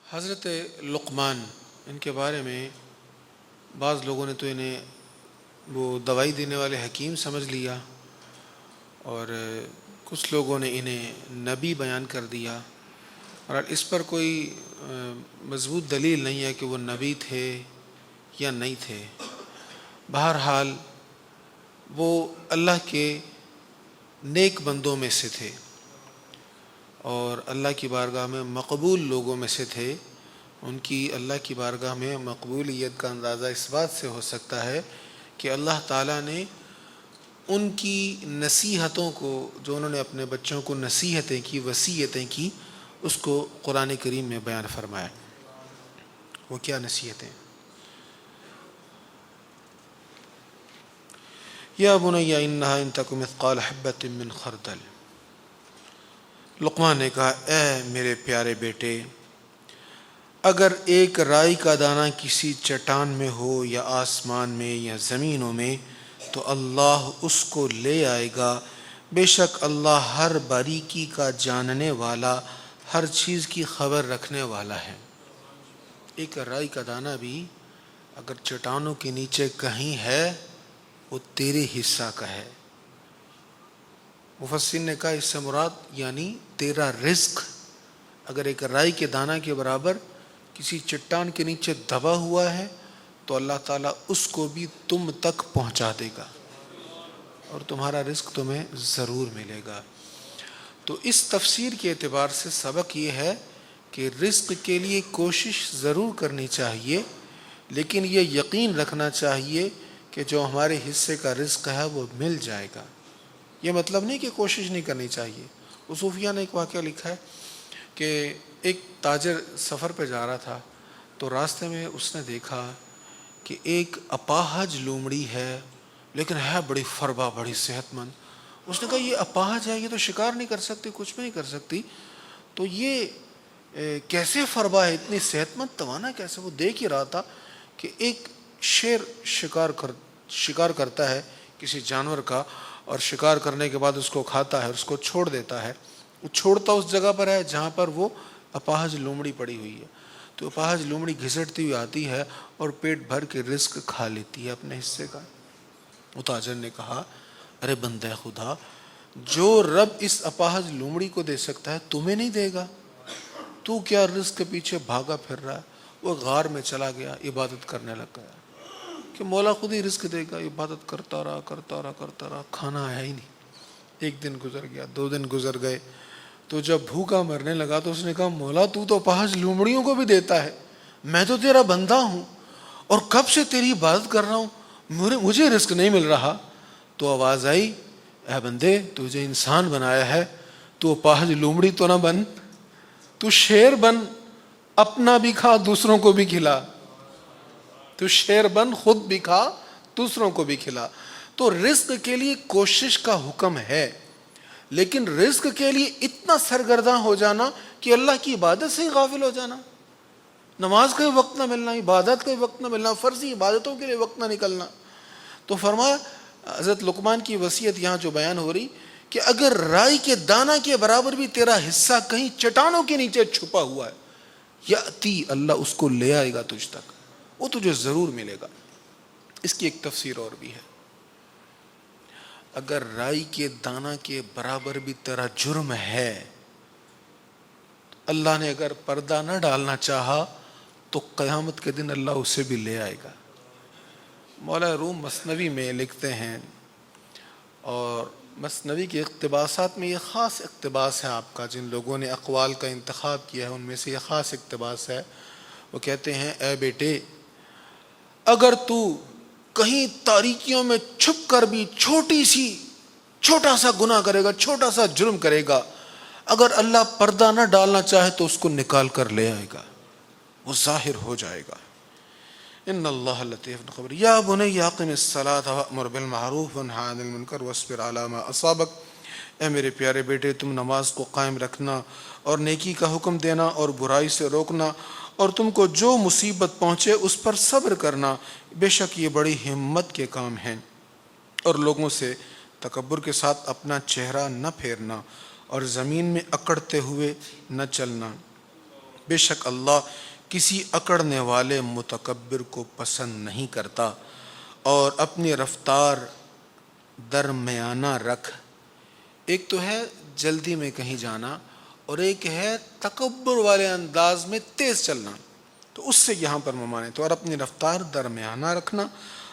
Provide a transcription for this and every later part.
حضرت لقمان، ان کے بارے میں بعض لوگوں نے تو انہیں وہ دوائی دینے والے حکیم سمجھ لیا، اور کچھ لوگوں نے انہیں نبی بیان کر دیا، اور اس پر کوئی مضبوط دلیل نہیں ہے کہ وہ نبی تھے یا نہیں تھے۔ بہرحال وہ اللہ کے نیک بندوں میں سے تھے اور اللہ کی بارگاہ میں مقبول لوگوں میں سے تھے۔ ان کی اللہ کی بارگاہ میں مقبولیت کا اندازہ اس بات سے ہو سکتا ہے کہ اللہ تعالیٰ نے ان کی نصیحتوں کو، جو انہوں نے اپنے بچوں کو نصیحتیں کی، وصیتیں کی، اس کو قرآن کریم میں بیان فرمایا۔ وہ کیا نصیحتیں؟ یا بنی انہا ان تک مثقال حبۃ من خردل۔ لقمان نے کہا، اے میرے پیارے بیٹے، اگر ایک رائی کا دانہ کسی چٹان میں ہو یا آسمان میں یا زمینوں میں تو اللہ اس کو لے آئے گا۔ بے شک اللہ ہر باریکی کا جاننے والا، ہر چیز کی خبر رکھنے والا ہے۔ ایک رائی کا دانہ بھی اگر چٹانوں کے نیچے کہیں ہے، وہ تیرے حصہ کا ہے۔ مفسرین نے کہا اس سے مراد یعنی تیرا رزق اگر ایک رائی کے دانہ کے برابر کسی چٹان کے نیچے دبا ہوا ہے تو اللہ تعالیٰ اس کو بھی تم تک پہنچا دے گا اور تمہارا رزق تمہیں ضرور ملے گا۔ تو اس تفسیر کے اعتبار سے سبق یہ ہے کہ رزق کے لیے کوشش ضرور کرنی چاہیے، لیکن یہ یقین رکھنا چاہیے کہ جو ہمارے حصے کا رزق ہے وہ مل جائے گا۔ یہ مطلب نہیں کہ کوشش نہیں کرنی چاہیے۔ صوفیہ نے ایک واقعہ لکھا ہے کہ ایک تاجر سفر پہ جا رہا تھا تو راستے میں اس نے دیکھا کہ ایک اپاہج لومڑی ہے، لیکن ہے بڑی فربا، بڑی صحت مند۔ اس نے کہا یہ اپاہج ہے، یہ تو شکار نہیں کر سکتی، کچھ بھی نہیں کر سکتی، تو یہ کیسے فربا ہے، اتنی صحت مند توانا کیسے؟ وہ دیکھ ہی رہا تھا کہ ایک شیر شکار کرتا ہے کسی جانور کا، اور شکار کرنے کے بعد اس کو کھاتا ہے، اس کو چھوڑ دیتا ہے۔ وہ چھوڑتا اس جگہ پر ہے جہاں پر وہ اپاہج لومڑی پڑی ہوئی ہے، تو اپاہج لومڑی گھسٹتی ہوئی آتی ہے اور پیٹ بھر کے رزق کھا لیتی ہے اپنے حصے کا۔ وہ تاجر نے کہا، ارے بندہ خدا، جو رب اس اپاہج لومڑی کو دے سکتا ہے تمہیں نہیں دے گا؟ تو کیا رزق کے پیچھے بھاگا پھر رہا ہے؟ وہ غار میں چلا گیا، عبادت کرنے لگ گیا کہ مولا خود ہی رزق دے گا۔ عبادت کرتا رہا، کھانا آیا ہی نہیں۔ ایک دن گزر گیا، 2 دن گزر گئے، تو جب بھوکا مرنے لگا تو اس نے کہا، مولا تو اپاہج لومڑیوں کو بھی دیتا ہے، میں تو تیرا بندہ ہوں اور کب سے تیری عبادت کر رہا ہوں، مجھے رزق نہیں مل رہا۔ تو آواز آئی، اے بندے، تجھے انسان بنایا ہے، تو اپاہج لومڑی تو نہ بن، تو شیر بن، اپنا بھی کھا دوسروں کو بھی کھلا۔ تو شیر بن، خود بھی کھا دوسروں کو بھی کھلا۔ تو رزق کے لیے کوشش کا حکم ہے، لیکن رزق کے لیے اتنا سرگرداں ہو جانا کہ اللہ کی عبادت سے ہی غافل ہو جانا، نماز کا بھی وقت نہ ملنا، عبادت کا بھی وقت نہ ملنا، فرضی عبادتوں کے لیے وقت نہ نکلنا۔ تو فرمایا، حضرت لقمان کی وصیت یہاں جو بیان ہو رہی کہ اگر رائی کے دانہ کے برابر بھی تیرا حصہ کہیں چٹانوں کے نیچے چھپا ہوا ہے، یاتی، اللہ اس کو لے آئے گا تجھ تک، وہ تجھے ضرور ملے گا۔ اس کی ایک تفسیر اور بھی ہے، اگر رائی کے دانہ کے برابر بھی تیرا جرم ہے، اللہ نے اگر پردہ نہ ڈالنا چاہا تو قیامت کے دن اللہ اسے بھی لے آئے گا۔ مولا روم مثنوی میں لکھتے ہیں، اور مثنوی کے اقتباسات میں یہ خاص اقتباس ہے آپ کا، جن لوگوں نے اقوال کا انتخاب کیا ہے ان میں سے یہ خاص اقتباس ہے۔ وہ کہتے ہیں، اے بیٹے، اگر تو کہیں تاریکیوں میں چھپ کر بھی چھوٹا سا گناہ کرے گا، چھوٹا سا جرم کرے گا، اگر اللہ پردہ نہ ڈالنا چاہے تو اس کو نکال کر لے آئے گا، وہ ظاہر ہو جائے گا۔ ان اللہ لطیف خبیر۔ یا بنی اقم الصلاۃ وامر بالمعروف وانہی عن المنکر واصبر علی ما اصابک۔ اے میرے پیارے بیٹے، تم نماز کو قائم رکھنا اور نیکی کا حکم دینا اور برائی سے روکنا، اور تم کو جو مصیبت پہنچے اس پر صبر کرنا، بے شک یہ بڑی ہمت کے کام ہیں۔ اور لوگوں سے تکبر کے ساتھ اپنا چہرہ نہ پھیرنا اور زمین میں اکڑتے ہوئے نہ چلنا۔ بے شک اللہ کسی اکڑنے والے متکبر کو پسند نہیں کرتا، اور اپنی رفتار درمیانہ رکھ۔ ایک تو ہے جلدی میں کہیں جانا، اور ایک ہے تکبر والے انداز میں تیز چلنا، تو اس سے یہاں پر ممانعت ہے۔ اور اپنی رفتار درمیانہ رکھنا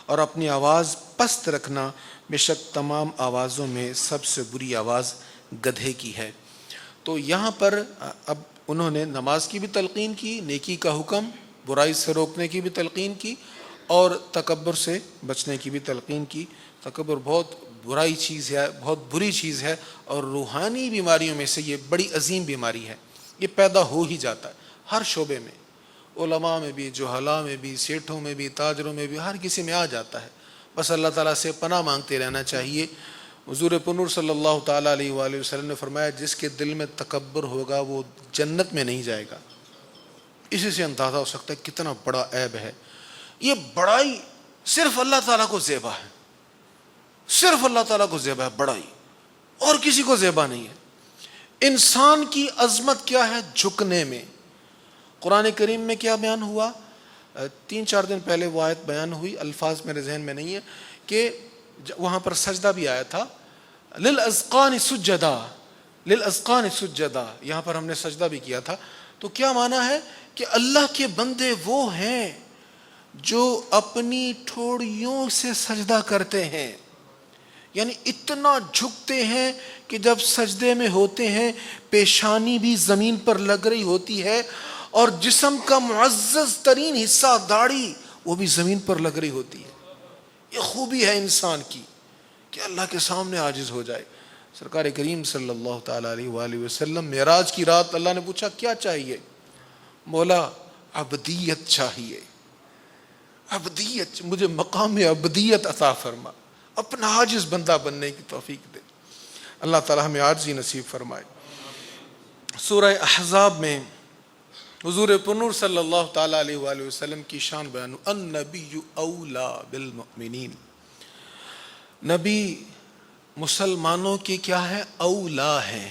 اور اپنی آواز پست رکھنا، بے شک تمام آوازوں میں سب سے بری آواز گدھے کی ہے۔ تو یہاں پر اب انہوں نے نماز کی بھی تلقین کی، نیکی کا حکم، برائی سے روکنے کی بھی تلقین کی، اور تکبر سے بچنے کی بھی تلقین کی۔ تکبر بہت برائی چیز ہے، بہت بری چیز ہے، اور روحانی بیماریوں میں سے یہ بڑی عظیم بیماری ہے۔ یہ پیدا ہو ہی جاتا ہے ہر شعبے میں، علماء میں بھی، جہلاء میں بھی، سیٹھوں میں بھی، تاجروں میں بھی، ہر کسی میں آ جاتا ہے۔ بس اللہ تعالیٰ سے پناہ مانگتے رہنا چاہیے۔ حضور پنور صلی اللہ تعالیٰ علیہ وآلہ وسلم نے فرمایا جس کے دل میں تکبر ہوگا وہ جنت میں نہیں جائے گا۔ اسی سے اندازہ ہو سکتا ہے کتنا بڑا عیب ہے۔ یہ بڑائی صرف اللہ تعالیٰ کو زیبا ہے، صرف اللہ تعالیٰ کو زیبا ہے بڑائی، اور کسی کو زیبا نہیں ہے۔ انسان کی عظمت کیا ہے؟ جھکنے میں۔ قرآن کریم میں کیا بیان ہوا؟ 3-4 دن پہلے وہ آیت بیان ہوئی، الفاظ میرے ذہن میں نہیں ہے، کہ وہاں پر سجدہ بھی آیا تھا، لِلْأَذْقَانِ سُجَّدًا، لِلْأَذْقَانِ سُجَّدًا، یہاں پر ہم نے سجدہ بھی کیا تھا۔ تو کیا معنی ہے؟ کہ اللہ کے بندے وہ ہیں جو اپنی ٹھوڑیوں سے سجدہ کرتے ہیں، یعنی اتنا جھکتے ہیں کہ جب سجدے میں ہوتے ہیں پیشانی بھی زمین پر لگ رہی ہوتی ہے، اور جسم کا معزز ترین حصہ داڑھی وہ بھی زمین پر لگ رہی ہوتی ہے۔ یہ خوبی ہے انسان کی کہ اللہ کے سامنے عاجز ہو جائے۔ سرکار کریم صلی اللہ تعالیٰ علیہ وآلہ وسلم معراج کی رات اللہ نے پوچھا کیا چاہیے؟ مولا عبدیت چاہیے، عبدیت، مجھے مقام عبدیت عطا فرما، اپنا عاجز بندہ بننے کی توفیق دے۔ اللہ تعالیٰ ہمیں عاجزی نصیب فرمائے۔ سورہ احزاب میں حضور پنور صلی اللہ تعالیٰ علیہ وآلہ وسلم کی شان بیان، النبی اولا بالمؤمنین، نبی مسلمانوں کے کیا ہے؟ اولا ہے۔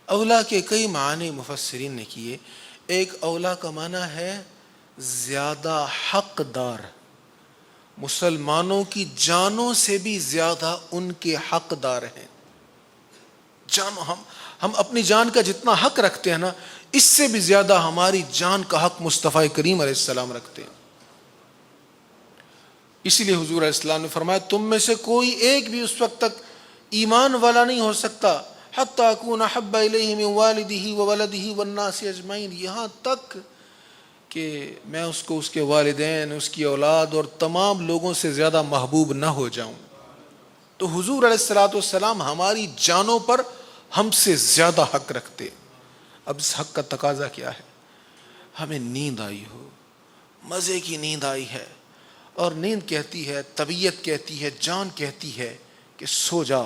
اولا کے کئی معنی مفسرین نے کیے۔ ایک اولا کا معنی ہے زیادہ حقدار، مسلمانوں کی جانوں سے بھی زیادہ ان کے حقدار ہیں۔ جانوں، ہم اپنی جان کا جتنا حق رکھتے ہیں نا، اس سے بھی زیادہ ہماری جان کا حق مصطفیٰ کریم علیہ السلام رکھتے ہیں۔ اسی لیے حضور علیہ السلام نے فرمایا تم میں سے کوئی ایک بھی اس وقت تک ایمان والا نہیں ہو سکتا حتی اکون احب الیہ من والدہ وولدہ والناس اجمعین، یہاں تک کہ میں اس کو اس کے والدین، اس کی اولاد اور تمام لوگوں سے زیادہ محبوب نہ ہو جاؤں۔ تو حضور علیہ السلام ہماری جانوں پر ہم سے زیادہ حق رکھتے۔ اب اس حق کا تقاضا کیا ہے؟ ہمیں نیند آئی ہو، مزے کی نیند آئی ہے، اور نیند کہتی ہے، طبیعت کہتی ہے، جان کہتی ہے کہ سو جا،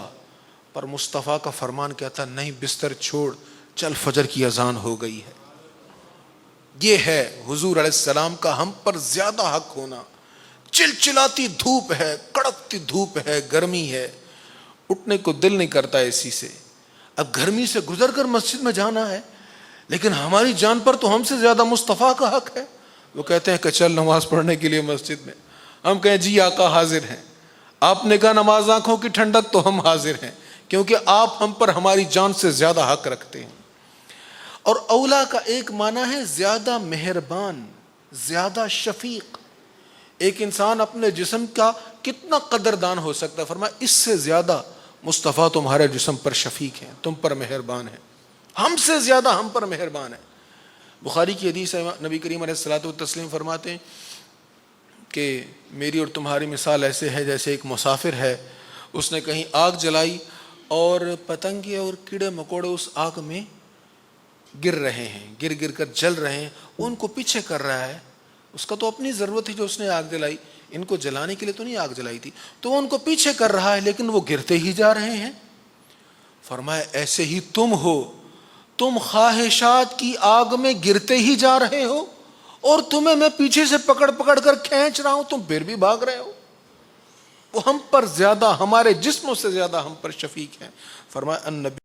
پر مصطفیٰ کا فرمان کہتا نہیں بستر چھوڑ، چل فجر کی اذان ہو گئی ہے۔ یہ ہے حضور علیہ السلام کا ہم پر زیادہ حق ہونا۔ چلچلاتی دھوپ ہے، کڑکتی دھوپ ہے، گرمی ہے، اٹھنے کو دل نہیں کرتا اسی سے۔ اب گرمی سے گزر کر مسجد میں جانا ہے، لیکن ہماری جان پر تو ہم سے زیادہ مصطفیٰ کا حق ہے۔ وہ کہتے ہیں کہ چل نماز پڑھنے کے لیے مسجد میں، ہم کہیں جی آقا حاضر ہیں۔ آپ نے کہا نماز آنکھوں کی ٹھنڈک، تو ہم حاضر ہیں، کیونکہ آپ ہم پر ہماری جان سے زیادہ حق رکھتے ہیں۔ اور اولا کا ایک معنی ہے زیادہ مہربان، زیادہ شفیق۔ ایک انسان اپنے جسم کا کتنا قدردان ہو سکتا ہے؟ فرمایا اس سے زیادہ مصطفیٰ تمہارے جسم پر شفیق ہیں، تم پر مہربان ہیں، ہم سے زیادہ ہم پر مہربان ہیں۔ بخاری کی حدیث ہے، نبی کریم علیہ الصلوۃ والتسلیم فرماتے ہیں کہ میری اور تمہاری مثال ایسے ہے جیسے ایک مسافر ہے، اس نے کہیں آگ جلائی اور پتنگے اور کیڑے مکوڑے اس آگ میں گر رہے ہیں، گر گر کر جل رہے ہیں، ان کو پیچھے کر رہا ہے۔ اس کا تو اپنی ضرورت تھی جو اس نے آگ جلائی، ان کو جلانے کے لیے تو نہیں آگ جلائی تھی، تو وہ ان کو پیچھے کر رہا ہے، لیکن وہ گرتے ہی جا رہے ہیں۔ فرمایا ایسے ہی تم ہو، تم خواہشات کی آگ میں گرتے ہی جا رہے ہو، اور تمہیں میں پیچھے سے پکڑ پکڑ کر کھینچ رہا ہوں، تم پھر بھی بھاگ رہے ہو۔ وہ ہم پر زیادہ، ہمارے جسموں سے زیادہ ہم پر شفیق ہیں۔ فرمایا النبی